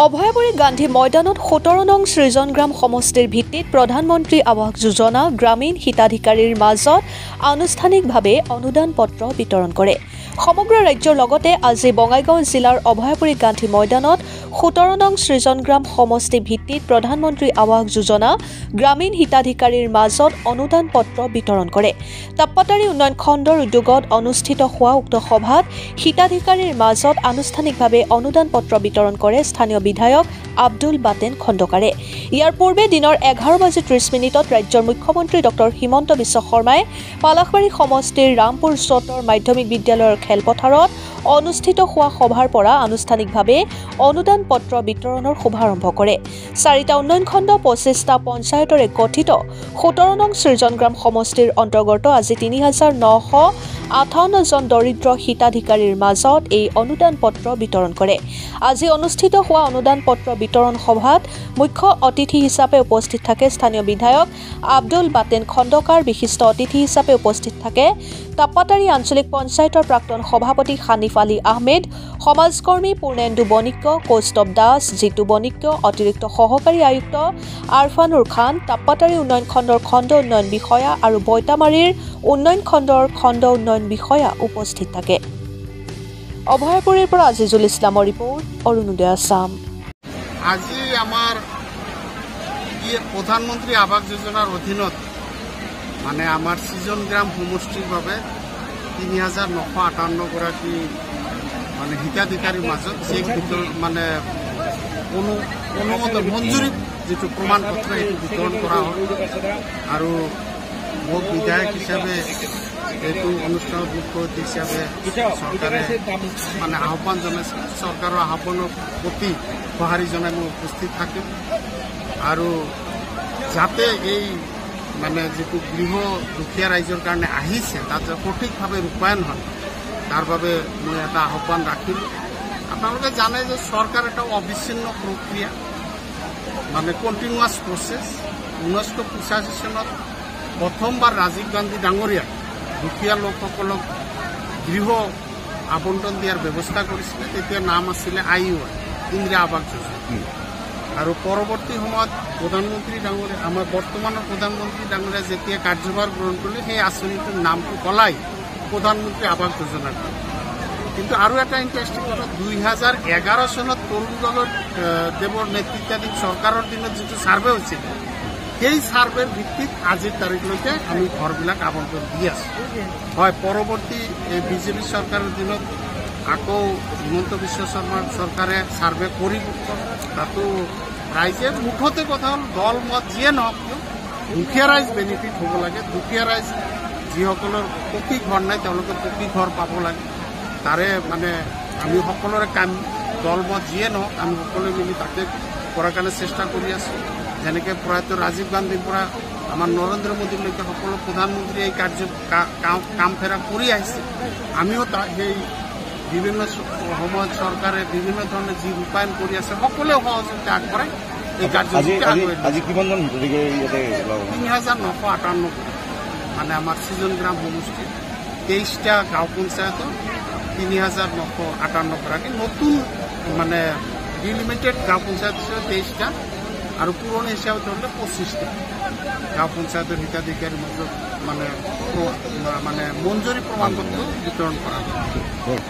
অভয়াপুৰী গান্ধী ময়দানত ১৭ নং সৃজনগ্ৰাম সমষ্টিৰ ভিত্তিত প্ৰধানমন্ত্ৰী আৱাস যোজনা গ্ৰামীণ হিতাধিকাৰীৰ মাজত আনুষ্ঠানিকভাৱে অনুদান পত্ৰ বিতৰণ কৰে। সমগ্ৰ ৰাজ্যৰ লগতে আজি বঙাইগাঁও জিলাৰ অভয়াপুৰী গান্ধী ময়দানত ১৭ নং সৃজনগ্ৰাম সমষ্টি ভিত্তিত প্ৰধানমন্ত্ৰী আৱাস যোজনা গ্ৰামীণ হিতাধিকাৰীৰ মাজত অনুদান পত্ৰ বিতৰণ কৰে। তাপ্পাতাৰী উন্নয়ন খণ্ডৰ উদ্যোগত অনুষ্ঠিত হোৱা উক্ত সভাত হিতাধিকাৰীৰ মাজত আনুষ্ঠানিকভাৱে অনুদান পত্ৰ বিতৰণ কৰে স্থানীয় বিধায়ক আব্দুল বাতেন খণ্ডকাৰে। ইয়াৰ পূৰ্বে দিনৰ 11:30 ৰাজ্যৰ মুখ্যমন্ত্ৰী ডক্টৰ হিমন্ত বিশ্ব শৰ্মাই পালাখবাৰী সমষ্টিৰ ৰামপুৰ চতৰ মাধ্যমিক বিদ্যালয়ৰ খেলপথাৰত অনুষ্ঠিত হোৱা সভাৰ পৰা আনুষ্ঠানিকভাৱে অনুদান পত্ৰ বিতৰণৰ শুভাৰম্ভ কৰে। 4টা উন্নয়ন খণ্ড 25টা পঞ্চায়তৰে গঠিত ১৭ নং সৃজনগ্ৰাম সমষ্টিৰ অন্তৰ্গত আজি ৩,৯৫৮ জন দৰিদ্ৰ হিতাধিকাৰীৰ মাজত এই অনুদান পত্ৰ বিতৰণ কৰে। আজি অনুষ্ঠিত হোৱা অনুদান পত্ৰ বিতৰণ সভাত মুখ্য অতিথি হিচাপে উপস্থিত থাকে স্থানীয় বিধায়ক আব্দুল বাতেন খণ্ডকাৰ। বিশিষ্ট অতিথি হিচাপে উপস্থিত থাকে তাপ্পাতাৰী আঞ্চলিক পঞ্চায়তৰ প্ৰাক্তন সভাপতি হানিফ আলী আহমেদ, সমাজকৰ্মী পূৰ্ণেন্দু বণিক্য, কৌস্তৱ দাস, জিতু বণিক্য, অতিৰিক্ত সহকাৰী আয়ুক্ত আৰফানুৰ খান, তাপ্পাতাৰী উন্নয়ন খণ্ডৰ খণ্ড উন্নয়ন বিষয়া আৰু বৈতামাৰীৰ উন্নয়ন খণ্ডৰ খণ্ড উন্নয়ন বিষয়া উপস্থিত থাকে। অভয়াপুৰীৰ পৰা আজিজুল ইছলামৰ ৰিপৰ্ট, অৰুণোদয় আছাম। আজি আমাৰ প্ৰধানমন্ত্ৰী আৱাস যোজনাৰ অধীনত মানে আমাৰ সৃজনগ্ৰাম সমষ্টিৰ বাবে ৩,৯৫৮ গৰাকী মানে হিতাধিকাৰীৰ মাজত চেক বিতৰণ মানে অনুমোদন মঞ্জুৰী যিটো প্ৰমাণ পত্ৰ এইটো বিতৰণ কৰা হ'ল আৰু মোক বিধায়ক হিচাপে এইটো অনুষ্ঠানত মুখ্য অতিথি হিচাপে চৰকাৰে মানে আহ্বান জনাইছে। চৰকাৰৰ আহ্বানৰ প্ৰতি সঁহাৰি জনাই মই উপস্থিত থাকিম আৰু যাতে এই মানে যিটো গৃহ দুখীয়া ৰাইজৰ কাৰণে আহিছে তাত যে সঠিকভাৱে ৰূপায়ণ হয় তাৰ বাবে মই এটা আহ্বান ৰাখিম। আপোনালোকে জানে যে চৰকাৰ এটা অবিচ্ছিন্ন প্ৰক্ৰিয়া মানে কণ্টিনিউৱাছ প্ৰচেছ। 1985 চনত প্ৰথমবাৰ ৰাজীৱ গান্ধী ডাঙৰীয়া দুখীয়া লোকসকলক গৃহ আবণ্টন দিয়াৰ ব্যৱস্থা কৰিছিলে। তেতিয়া নাম আছিলে IUI, ইন্দিৰা আৱাস যোজনা। আৰু পৰৱৰ্তী সময়ত প্ৰধানমন্ত্ৰী ডাঙৰীয়া আমাৰ বৰ্তমানৰ প্ৰধানমন্ত্ৰী ডাঙৰীয়া যেতিয়া কাৰ্যভাৰ গ্ৰহণ কৰিলে সেই আঁচনিটোৰ নামটো সলাই প্ৰধানমন্ত্ৰী আৱাস যোজনা কৰে। কিন্তু আৰু এটা ইণ্টাৰেষ্টিং কথা, 2011 চনত তৰুণ দেৱৰ নেতৃত্বাধীন চৰকাৰৰ দিনত যিটো ছাৰ্ভে হৈছিল সেই ছাৰ্ভেৰ ভিত্তিত আজিৰ তাৰিখলৈকে আমি ঘৰবিলাক আবণ্টন দি আছোঁ। হয়, পৰৱৰ্তী বিজেপি চৰকাৰৰ দিনত আকৌ হিমন্ত বিশ্ব শৰ্মাৰ চৰকাৰে ছাৰ্ভে কৰিব। তাতো ৰাইজে মুঠতে কথা হ'ল দল মত যিয়ে নহওক কিয় দুখীয়া ৰাইজ বেনিফিট হ'ব লাগে। দুখীয়া ৰাইজ যিসকলৰ পকী ঘৰ নাই তেওঁলোকে পকী ঘৰ পাব লাগে। তাৰে মানে আমি সকলোৰে কাম দল মত যিয়ে নহওক আমি সকলোৱে মিলি তাকে কৰাৰ কাৰণে চেষ্টা কৰি আছোঁ। যেনেকৈ প্ৰয়াত ৰাজীৱ গান্ধীৰ পৰা আমাৰ নৰেন্দ্ৰ মোদীলৈকে সকলো প্ৰধানমন্ত্ৰী এই কাম ফেৰা কৰি আহিছে। আমিও সেই বিভিন্ন সময়ত চৰকাৰে বিভিন্ন ধৰণে যি ৰূপায়ণ কৰি আছে সকলোৱে সহযোগিতা আগবঢ়াই এই কাৰ্যসূচী ৩,৯৫৮ মানে আমাৰ সৃজনগ্ৰাম সমষ্টিৰ 23টা গাঁও পঞ্চায়তৰ ৩,৯৫৮ গৰাকী নতুন মানে ডিলিমিটেড গাঁও পঞ্চায়ত হিচাপে 23টা আৰু পুৰণি হিচাপে ধৰিলে 25টা গাঁও পঞ্চায়তৰ হিতাধিকাৰীৰ মাজত মানে মঞ্জুৰী প্ৰমাণ পত্ৰ বিতৰণ কৰা হয়।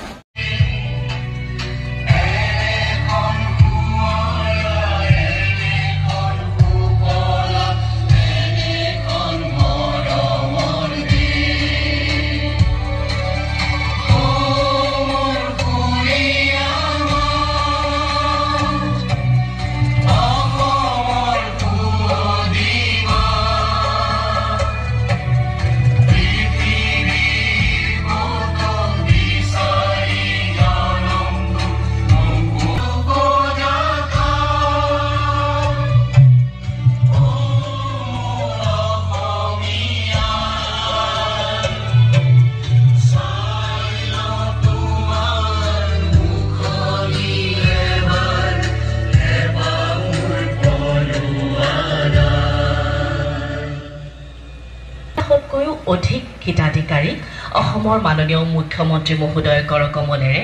অধিক হিতাধিকাৰীক অসমৰ মাননীয় মুখ্যমন্ত্ৰী মহোদয় কৰকমলেৰে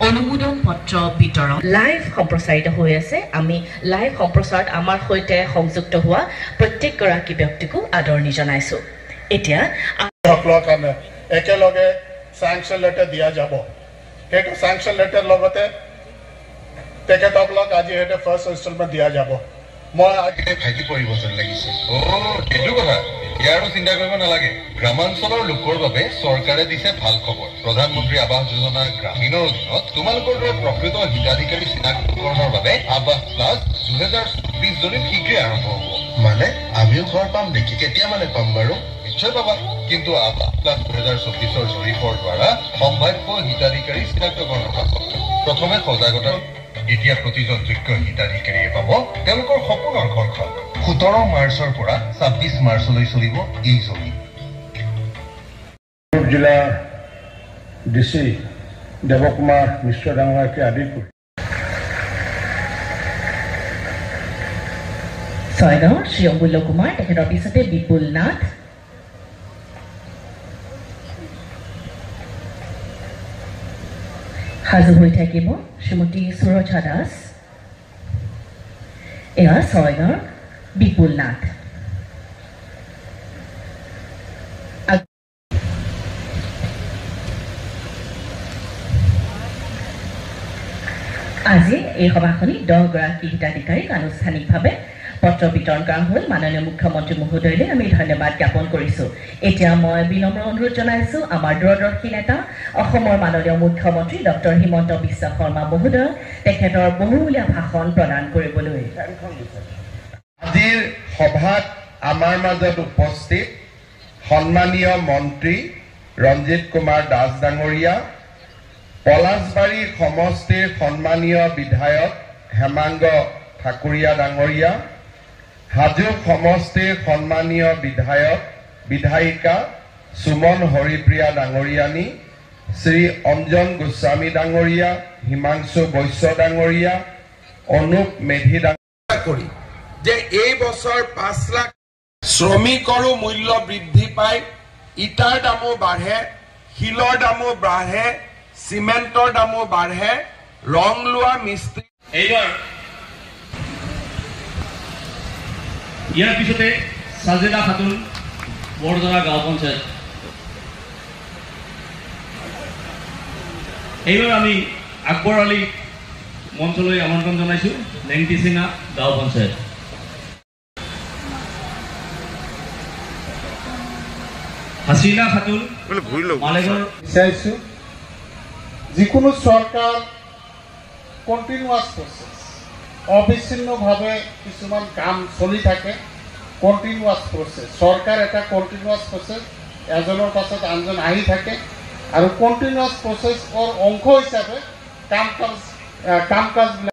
অনুমোদন পত্ৰ বিতৰণ লাইভ সম্প্ৰচাৰিত হৈ আছে। আমি লাইভ সম্প্ৰচাৰত আমাৰ সৈতে সংযুক্ত হোৱা প্ৰত্যেকগৰাকী ব্যক্তিকো আদৰণি জনাইছো। এতিয়া সকলৰ কাৰণে একেলগে চেংচন লেটাৰ দিয়া যাব। সেইটো চেংচন লেটাৰ লগতে তেখেতসকলক আজি সেইটো ফাৰ্ষ্ট ইনষ্টলমেণ্ট দিয়া যাব। মই ভাগি পৰিব যেন লাগিছে। সেইটো কথা ইয়াৰো চিন্তা কৰিব নালাগে। গ্ৰামাঞ্চলৰ লোকৰ বাবে চৰকাৰে দিছে ভাল খবৰ। প্ৰধানমন্ত্ৰী আৱাস যোজনা গ্ৰামীণৰ অধীনত তোমালোকৰ দৰে প্ৰকৃত হিতাধিকাৰী চিনাক্তকৰণৰ বাবে আৱাস প্লাছ 2024 জনীত শীঘ্ৰে আৰম্ভ হ'ব। মানে আমিও ঘৰ পাম নেকি? কেতিয়া মানে পাম বাৰু? নিশ্চয় পাবা, কিন্তু আৱাস প্লাছ 2024 জৰীপৰ দ্বাৰা সম্ভাৱ্য হিতাধিকাৰী চিনাক্তকৰণৰ পাছত প্ৰথমে সজাগতা। এতিয়া প্ৰতিজন যোগ্য হিতাধিকাৰীয়ে পাব তেওঁলোকৰ সপোনৰ ঘৰখন। 17 মাৰ্চৰ পৰা 26 মাৰ্চলৈ চলিব এই জৰীপ। জিলা ডিচি দেৱকুমাৰ মিশ্ৰ ডাঙৰীয়াকে আদি কৰি 6 নং শ্ৰী অমূল্য কুমাৰ, তেখেতৰ পিছতে বিপুল নাথ, সাজু হৈ থাকিব শ্ৰীমতী সুৰজা দাস। এয়া 6 নং বিপুল নাথ। আজি এই সভাখনি 10 গৰাকী হিতাধিকাৰীক আনুষ্ঠানিকভাৱে পত্ৰ বিতৰণ কৰা হ'ল। মাননীয় মুখ্যমন্ত্ৰী মহোদয়লৈ আমি ধন্যবাদ জ্ঞাপন কৰিছোঁ। এতিয়া মই বিনম্ৰ অনুৰোধ জনাইছোঁ আমাৰ দূৰদৰ্শী নেতা অসমৰ মাননীয় মুখ্যমন্ত্ৰী ডক্টৰ হিমন্ত বিশ্ব শৰ্মা মহোদয় তেখেতৰ বহুমূলীয়া ভাষণ প্ৰদান কৰিবলৈ। আজিৰ সভাত আমাৰ মাজত উপস্থিত সন্মানীয় মন্ত্ৰী ৰঞ্জিত কুমাৰ দাস ডাঙৰীয়া, পলাশবাৰী সমষ্টিৰ সন্মানীয় বিধায়ক হেমাংগ ঠাকুৰীয়া ডাঙৰীয়া, হাজো সমষ্টিৰ সন্মানীয় বিধায়িকা সুমন হৰিপ্ৰিয়া ডাঙৰীয়ানী, শ্ৰী অঞ্জন গোস্বামী ডাঙৰীয়া, হিমাংশু বৈশ্য ডাঙৰীয়া, অনুপ মেধি ডাঙৰীয়া কৰি যে এই বছৰ 5 লাখ শ্ৰমিকৰো মূল্য বৃদ্ধি পায়, ইটাৰ দামো বাঢ়ে, শিলৰ দামো বাঢ়ে, চিমেণ্টৰ দামো বাঢ়ে, ৰং লোৱা মিস্ত্ৰী। এইবাৰ ইয়াৰ পিছতে সাজেদা খাতুন বৰজৰা গাঁও পঞ্চায়ত। এইবাৰ আমি আকবৰ আলী মঞ্চলৈ আমন্ত্ৰণ জনাইছোঁ, লেংটিচিঙা গাঁও পঞ্চায়ত। হাসিনা খাতুন মালেগড়। বিচাৰিছোঁ যিকোনো চৰকাৰ কণ্টিনিউৱাছ প্ৰচেছ, অবিচ্ছিন্নভাৱে কিছুমান কাম চলি থাকে। কণ্টিনিউৱাছ প্ৰচেছ, চৰকাৰ এটা কণ্টিনিউৱাছ প্ৰচেছ, এজনৰ পাছত আনজন আহি থাকে আৰু কণ্টিনিউৱাছ প্ৰচেছৰ অংশ হিচাপে কাম কাজবিলাক